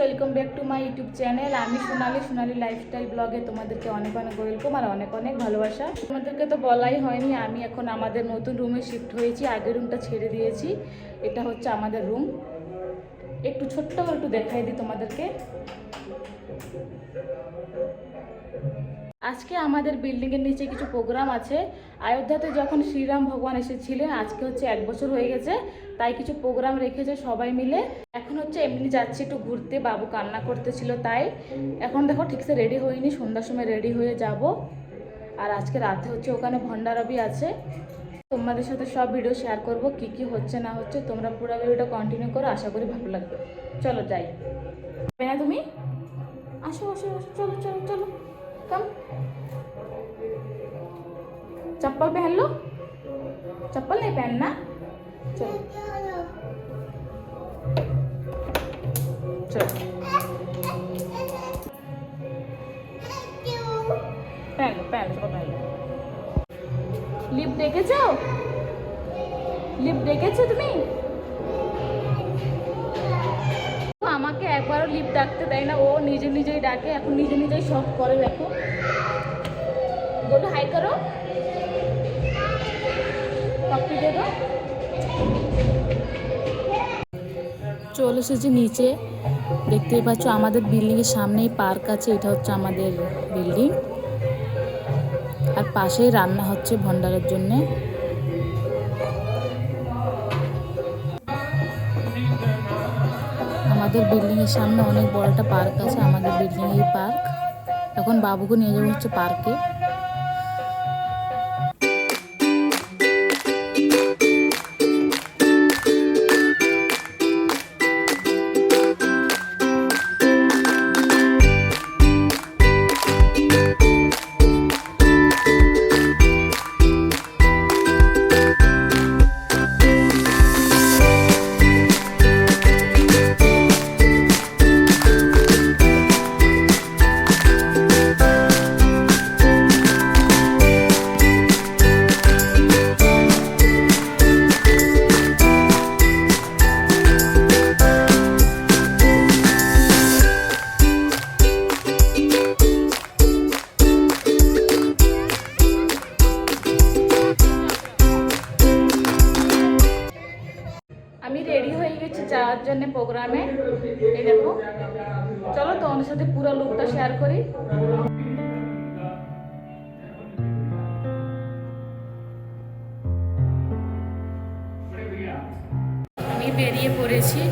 Welcome back to my YouTube channel. আমি সোনালি lifestyle ব্লগে তোমাদেরকে অনেক অনেক ওয়েলকাম আর অনেক অনেক ভালোবাসা। তোমাদেরকে তো বলাই হয়নি, আমি এখন আমাদের নতুন রুমে শিফট হয়েছি। আগের রুমটা ছেড়ে দিয়েছি, এটা হচ্ছে আমাদের রুম। একটু ছোট্ট করে একটু দেখাই দিই তোমাদেরকে। আজকে আমাদের বিল্ডিংয়ের নিচে কিছু প্রোগ্রাম আছে। অযোধ্যাতে যখন শ্রীরাম ভগবান এসেছিলেন, আজকে হচ্ছে 1 বছর হয়ে গেছে, তাই কিছু প্রোগ্রাম রেখেছে সবাই মিলে। এখন হচ্ছে এমনি যাচ্ছি একটু ঘুরতে, বাবু কান্না করতেছিল তাই। এখন দেখো ঠিকসে রেডি হইনি, সন্ধ্যার সময় রেডি হয়ে যাব। আর আজকে রাতে হচ্ছে ওখানে ভণ্ডারবি আছে, তোমাদের সাথে সব ভিডিও শেয়ার করব, কি কি হচ্ছে না হচ্ছে। তোমরা পুরো ভিডিওটা কন্টিনিউ করো, আশা করি ভালো লাগবে। চলো যাই। না তুমি আসো আসো আসো, চলো চলো চলো, कम चप्पल पहन लो। चप्पल नहीं पहनना, चलो चलो पहन लो पहन लो, चप्पल पहन लो। लिप দেখেছো? লিপ দেখেছো তুমি? আমাকে একবারও লিপ ডাকতে দেয় না, ও নিজে নিজেই ডাকে। এখন নিজে নিজেই সব করে, দেখো। बोलो हाय करो, पप्पी दे दो। চলে এসেছি নিচে, দেখতেই পাচ্ছ আমাদের বিল্ডিংয়ের সামনেই পার্ক আছে। এটা হচ্ছে আমাদের বিল্ডিং, আর পাশেই রান্না হচ্ছে ভণ্ডারের জন্যে। আমাদের বিল্ডিংয়ের সামনে অনেক বড় একটা পার্ক আছে, আমাদের বিল্ডিংয়ের পার্ক। এখন বাবুকে নিয়ে যাবো হচ্ছে পার্কে। আমি রেডি হয়ে গেছি যাওয়ার জন্য প্রোগ্রামে। এই দেখো, চলো তোমাদের সাথে পুরো লুকটা শেয়ার করি। আমি বেরিয়ে পড়েছি।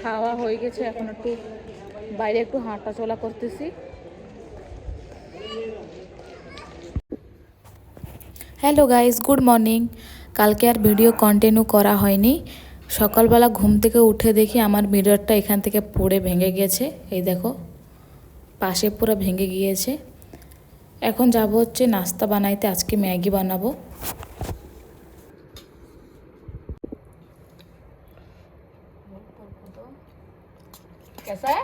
খাওয়া হয়ে গেছে, এখন একটু বাইরে একটু হাঁটা চলা করতেছি। Hello guys, good morning. কালকে আর ভিডিও কন্টিনিউ করা হয়নি। সকালবেলা ঘুম থেকে উঠে দেখি আমার মিররটা এখান থেকে পড়ে ভেঙে গেছে। এই দেখো, পাশে পুরো ভেঙে গিয়েছে। এখন যাব হচ্ছে নাস্তা বানাইতে, আজকে ম্যাগি বানাবো। कैसा है?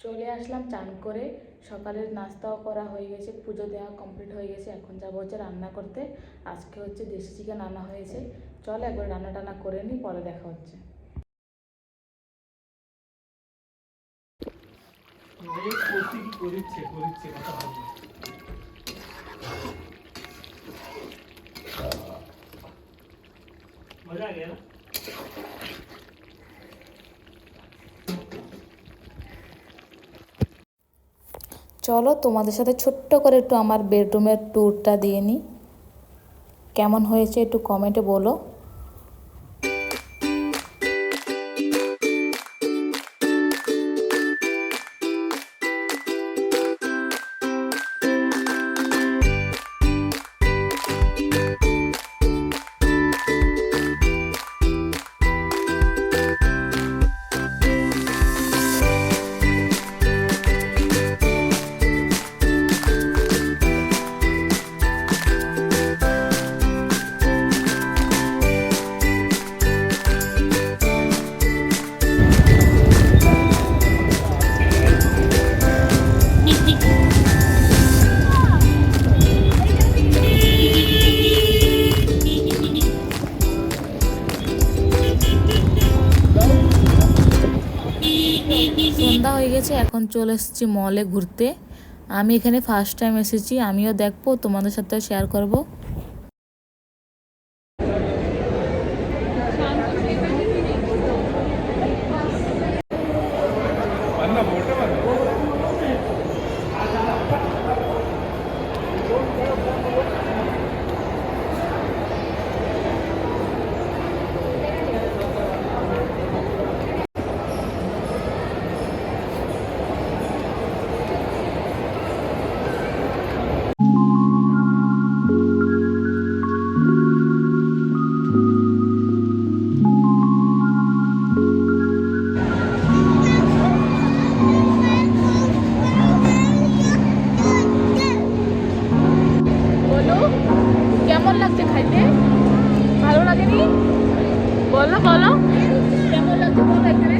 চলে আসলাম চান করে, সকালের নাস্তাও করা হয়ে গেছে, পুজো দেওয়া কমপ্লিট হয়ে গেছে। এখন যাবো হচ্ছে রান্না করতে। আজকে হচ্ছে দেশি চিকেন আনা হয়েছে। চল একবার রান্না টান্না করে নিই, পরে দেখা হচ্ছে। এই করতে কি করিচ্ছে কথা হবে। मजा आ गया ना। চলো তোমাদের সাথে ছোট্ট করে একটু আমার বেডরুমের ট্যুরটা দিয়ে নিই। কেমন হয়েছে একটু কমেন্টে বলো। সন্ধ্যা হয়ে গেছে, এখন চলে এসেছি মলে ঘুরতে। আমি এখানে ফার্স্ট টাইম এসেছি, আমিও দেখবো, তোমাদের সাথে শেয়ার করব। বলো কেমন লাগছে খাইতে? ভালো লাগেনি? বলো বলো কেমন লাগছে বলো এখানে।